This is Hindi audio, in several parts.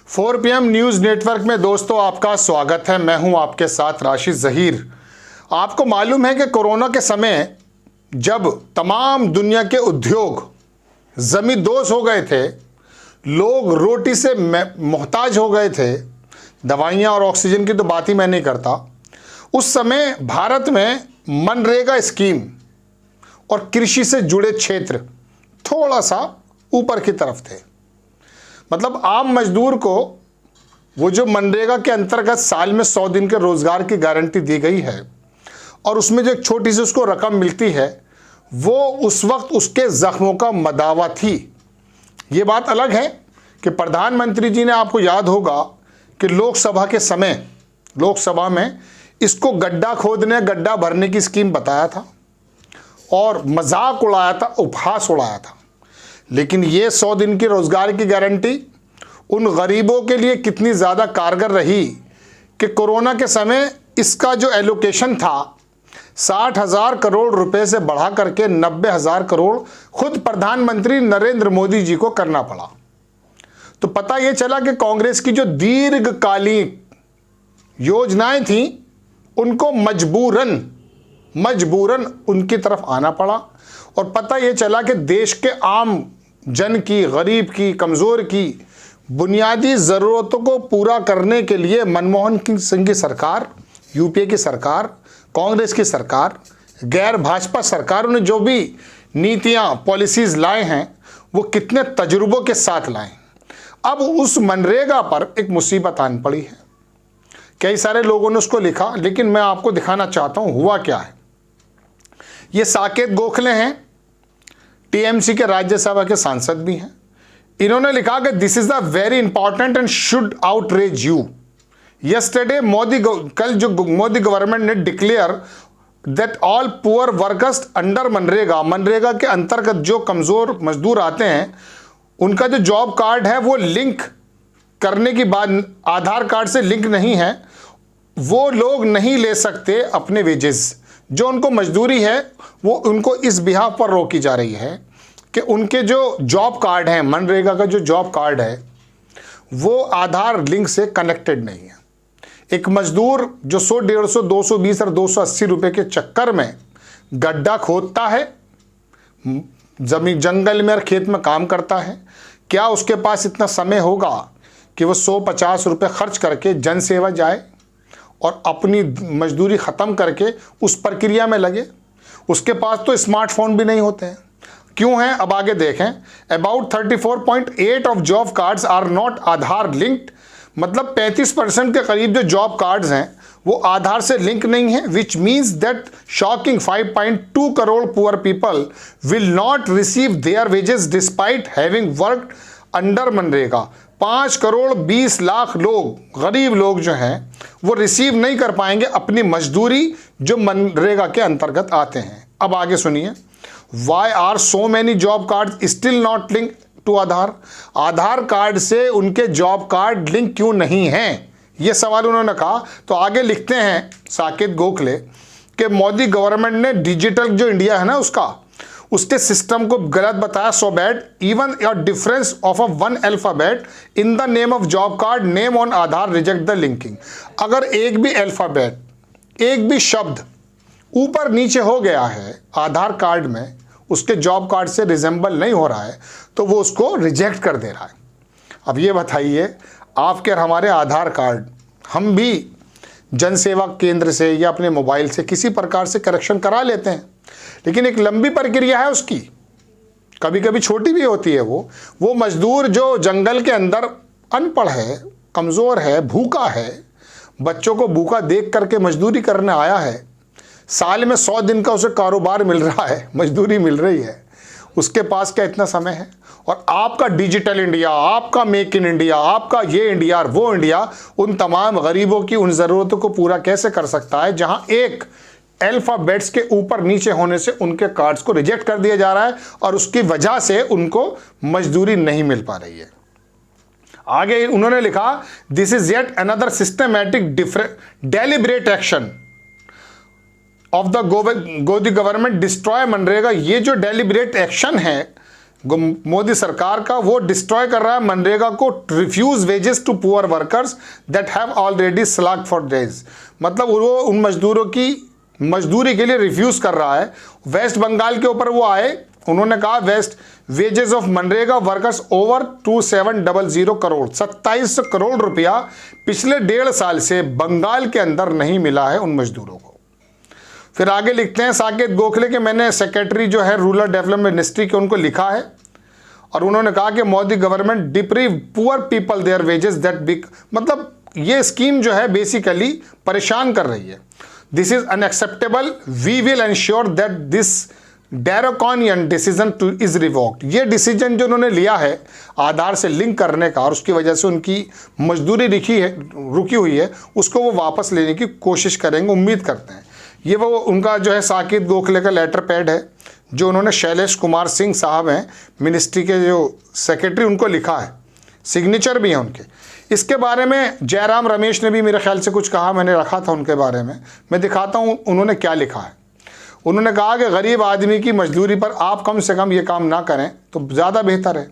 4 PM न्यूज़ नेटवर्क में दोस्तों आपका स्वागत है। मैं हूं आपके साथ राशिद ज़हीर। आपको मालूम है कि कोरोना के समय जब तमाम दुनिया के उद्योग ज़मींदोज़ हो गए थे, लोग रोटी से मोहताज हो गए थे, दवाइयां और ऑक्सीजन की तो बात ही मैं नहीं करता, उस समय भारत में मनरेगा स्कीम और कृषि से जुड़े क्षेत्र थोड़ा सा ऊपर की तरफ थे। मतलब आम मजदूर को वो जो मनरेगा के अंतर्गत साल में 100 दिन के रोजगार की गारंटी दी गई है और उसमें जो एक छोटी सी उसको रकम मिलती है, वो उस वक्त उसके जख्मों का मदावा थी। ये बात अलग है कि प्रधानमंत्री जी ने, आपको याद होगा कि लोकसभा के समय लोकसभा में इसको गड्ढा खोदने गड्ढा भरने की स्कीम बताया था और मजाक उड़ाया था, उपहास उड़ाया था। लेकिन ये 100 दिन की रोजगार की गारंटी उन गरीबों के लिए कितनी ज़्यादा कारगर रही कि कोरोना के समय इसका जो एलोकेशन था 60,000 करोड़ रुपए से बढ़ा करके 90,000 करोड़ खुद प्रधानमंत्री नरेंद्र मोदी जी को करना पड़ा। तो पता ये चला कि कांग्रेस की जो दीर्घकालीन योजनाएं थी उनको मजबूरन उनकी तरफ आना पड़ा। और पता ये चला कि देश के आम जन की, गरीब की, कमज़ोर की बुनियादी ज़रूरतों को पूरा करने के लिए मनमोहन सिंह की सरकार, यूपीए की सरकार, कांग्रेस की सरकार, गैर भाजपा सरकारों ने जो भी नीतियां, पॉलिसीज़ लाए हैं वो कितने तजुर्बों के साथ लाए। अब उस मनरेगा पर एक मुसीबत आन पड़ी है। कई सारे लोगों ने उसको लिखा, लेकिन मैं आपको दिखाना चाहता हूँ हुआ क्या है। ये साकेत गोखले हैं, टीएमसी के राज्यसभा के सांसद भी हैं। इन्होंने लिखा कि this is the very important and should outrage you. Yesterday कल जो मोदी गवर्नमेंट ने declare that all poor workers under MNREGA के अंतर्गत जो कमजोर मजदूर आते हैं उनका जो जॉब कार्ड है वो लिंक करने की बात, आधार कार्ड से लिंक नहीं है, वो लोग नहीं ले सकते अपने वेजेस। जो उनको मजदूरी है वो उनको इस बिहाफ पर रोकी जा रही है कि उनके जो जॉब कार्ड है, मनरेगा का जो जॉब कार्ड है वो आधार लिंक से कनेक्टेड नहीं है। एक मजदूर जो 100, 150, 220 और 280 रुपए के चक्कर में गड्ढा खोदता है, जमीन जंगल में और खेत में काम करता है, क्या उसके पास इतना समय होगा कि वो 150 रुपये खर्च करके जनसेवा जाए और अपनी मजदूरी ख़त्म करके उस प्रक्रिया में लगे? उसके पास तो स्मार्टफोन भी नहीं होते हैं। क्यों हैं? अब आगे देखें। About 34.8 of job cards are not Aadhaar linked. मतलब 35% के करीब जो जॉब कार्ड्स हैं वो आधार से लिंक नहीं है, which means that shocking 5.2 crore poor people will not receive there wages despite having worked under MNREGA. 5 crore 20 lakh लोग, गरीब लोग जो हैं वो रिसीव नहीं कर पाएंगे अपनी मजदूरी जो मनरेगा के अंतर्गत आते हैं। अब आगे सुनिए, why are so many job card still not link to Aadhaar. Aadhaar card से उनके जॉब कार्ड लिंक क्यों नहीं हैं, ये सवाल उन्होंने कहा। तो आगे लिखते हैं साकेत गोखले कि मोदी गवर्नमेंट ने डिजिटल जो इंडिया है ना उसके सिस्टम को गलत बताया, so bad even a difference of a 1 alphabet in the name of job card name on Aadhaar reject the linking. अगर एक भी अल्फाबेट, एक भी शब्द ऊपर नीचे हो गया है आधार कार्ड में, उसके जॉब कार्ड से रिजेंबल नहीं हो रहा है, तो वो उसको रिजेक्ट कर दे रहा है। अब ये बताइए, आपके और हमारे आधार कार्ड हम भी जनसेवा केंद्र से या अपने मोबाइल से किसी प्रकार से करेक्शन करा लेते हैं, लेकिन एक लंबी प्रक्रिया है उसकी, कभी कभी छोटी भी होती है। वो मजदूर जो जंगल के अंदर अनपढ़ है, कमज़ोर है, भूखा है, बच्चों को भूखा देख करके मजदूरी करने आया है, साल में 100 दिन का उसे कारोबार मिल रहा है, मजदूरी मिल रही है, उसके पास क्या इतना समय है? और आपका डिजिटल इंडिया, आपका मेक इन इंडिया, आपका ये इंडिया और वो इंडिया उन तमाम गरीबों की उन ज़रूरतों को पूरा कैसे कर सकता है जहां एक अल्फाबेट्स के ऊपर नीचे होने से उनके कार्ड्स को रिजेक्ट कर दिया जा रहा है और उसकी वजह से उनको मजदूरी नहीं मिल पा रही है। आगे उन्होंने लिखा, this is yet another systematic deliberate action of the गोदी गवर्नमेंट डिस्ट्रॉय मनरेगा। ये जो डेलिब्रेट एक्शन है मोदी सरकार का, वो डिस्ट्रॉय कर रहा है मनरेगा को। Refuse wages to poor workers that have already slaved for days, मतलब वो उन मजदूरों की मजदूरी के लिए रिफ्यूज कर रहा है। वेस्ट बंगाल के ऊपर वो आए, उन्होंने कहा वेस्ट वेजेस ऑफ मनरेगा वर्कर्स ओवर 2700 करोड़, 27 करोड़ रुपया पिछले 1.5 साल से बंगाल के अंदर नहीं मिला है उन मजदूरों को। फिर आगे लिखते हैं साकेत गोखले के, मैंने सेक्रेटरी जो है रूरल डेवलपमेंट मिनिस्ट्री के उनको लिखा है और उन्होंने कहा कि Modi government deprive poor people their wages that big, मतलब ये स्कीम जो है बेसिकली परेशान कर रही है। This is unacceptable, we will ensure that this draconian decision too is revoked. ये डिसीजन जो उन्होंने लिया है आधार से लिंक करने का और उसकी वजह से उनकी मजदूरी रुकी हुई है, उसको वो वापस लेने की कोशिश करेंगे, उम्मीद करते हैं। ये वो उनका जो है साकेत गोखले का लेटर पैड है जो उन्होंने शैलेश कुमार सिंह साहब हैं मिनिस्ट्री के जो सेक्रेटरी, उनको लिखा है, सिग्नेचर भी हैं उनके। इसके बारे में जयराम रमेश ने भी मेरे ख्याल से कुछ कहा, मैंने रखा था उनके बारे में, मैं दिखाता हूँ उन्होंने क्या लिखा है। उन्होंने कहा कि गरीब आदमी की मजदूरी पर आप कम से कम ये काम ना करें तो ज़्यादा बेहतर है।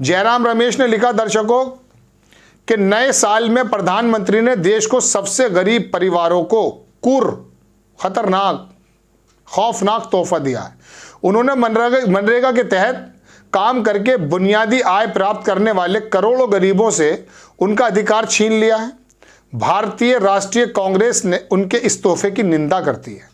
जयराम रमेश ने लिखा, दर्शकों कि नए साल में प्रधानमंत्री ने देश को सबसे गरीब परिवारों को खतरनाक खौफनाक तोहफा दिया है। उन्होंने मनरेगा के तहत काम करके बुनियादी आय प्राप्त करने वाले करोड़ों गरीबों से उनका अधिकार छीन लिया है। भारतीय राष्ट्रीय कांग्रेस ने उनके इस तोहफे की निंदा करती है।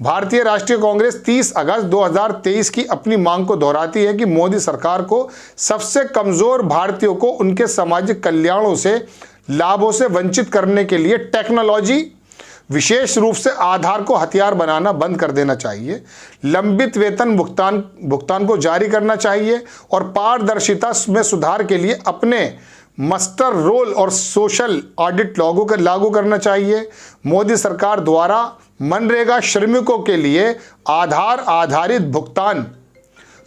भारतीय राष्ट्रीय कांग्रेस 30 अगस्त 2023 की अपनी मांग को दोहराती है कि मोदी सरकार को सबसे कमजोर भारतीयों को उनके सामाजिक कल्याणों से लाभों से वंचित करने के लिए टेक्नोलॉजी, विशेष रूप से आधार को हथियार बनाना बंद कर देना चाहिए। लंबित वेतन भुगतान को जारी करना चाहिए और पारदर्शिता में सुधार के लिए अपने मास्टर रोल और सोशल ऑडिट लागू करना चाहिए। मोदी सरकार द्वारा मनरेगा श्रमिकों के लिए आधार आधारित भुगतान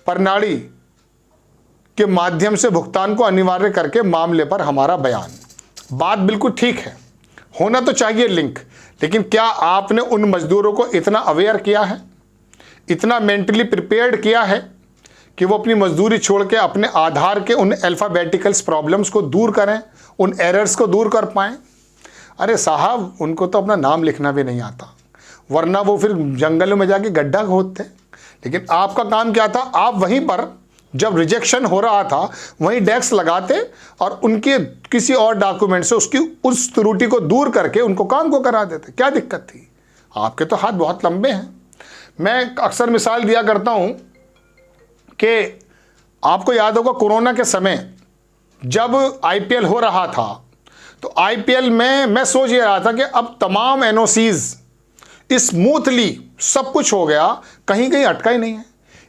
प्रणाली के माध्यम से भुगतान को अनिवार्य करके मामले पर हमारा बयान। बात बिल्कुल ठीक है, होना तो चाहिए लिंक, लेकिन क्या आपने उन मजदूरों को इतना अवेयर किया है, इतना मेंटली प्रिपेयर्ड किया है कि वो अपनी मजदूरी छोड़ के अपने आधार के उन अल्फ़ाबेटिकल्स प्रॉब्लम्स को दूर करें, उन एरर्स को दूर कर पाएँ? अरे साहब, उनको तो अपना नाम लिखना भी नहीं आता, वरना वो फिर जंगलों में जाके गड्ढा खोदते। लेकिन आपका काम क्या था? आप वहीं पर जब रिजेक्शन हो रहा था वहीं डेस्क लगाते और उनके किसी और डॉक्यूमेंट से उसकी उस त्रुटि को दूर करके उनको काम को करा देते। क्या दिक्कत थी? आपके तो हाथ बहुत लंबे हैं। मैं अक्सर मिसाल दिया करता हूं कि आपको याद होगा कोरोना के समय जब आईपीएल हो रहा था तो आईपीएल में मैं सोच ये रहा था कि अब तमाम एनओसीज स्मूथली सब कुछ हो गया, कहीं कहीं अटका ही नहीं है।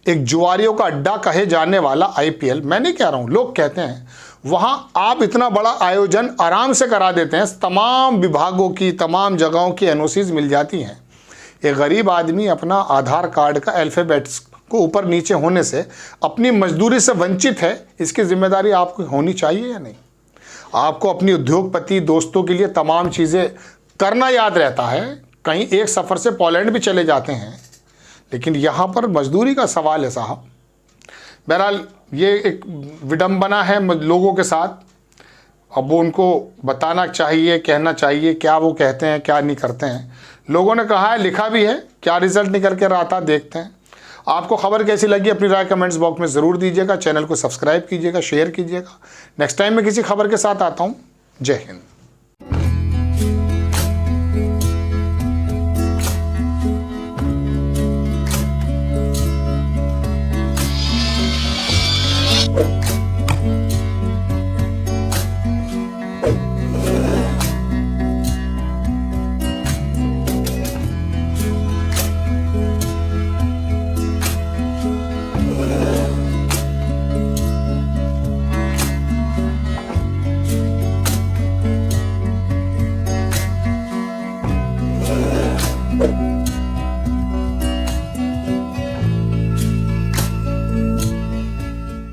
एक जुआरियों का अड्डा कहे जाने वाला आईपीएल, मैं नहीं कह रहा हूं, लोग कहते हैं, वहां आप इतना बड़ा आयोजन आराम से करा देते हैं, तमाम विभागों की तमाम जगहों की एनओसीज मिल जाती हैं। एक गरीब आदमी अपना आधार कार्ड का अल्फ़ाबेट्स को ऊपर नीचे होने से अपनी मजदूरी से वंचित है, इसकी जिम्मेदारी आपको होनी चाहिए या नहीं? आपको अपनी उद्योगपति दोस्तों के लिए तमाम चीज़ें करना याद रहता है, कहीं एक सफ़र से पोलैंड भी चले जाते हैं, लेकिन यहाँ पर मजदूरी का सवाल है साहब। बहरहाल ये एक विडंबना है लोगों के साथ। अब वो उनको बताना चाहिए, कहना चाहिए क्या वो कहते हैं क्या नहीं करते हैं। लोगों ने कहा है, लिखा भी है, क्या रिजल्ट निकल कर आता देखते हैं। आपको खबर कैसी लगी अपनी राय कमेंट्स बॉक्स में ज़रूर दीजिएगा। चैनल को सब्सक्राइब कीजिएगा, शेयर कीजिएगा। नेक्स्ट टाइम मैं किसी खबर के साथ आता हूँ। जय हिंद।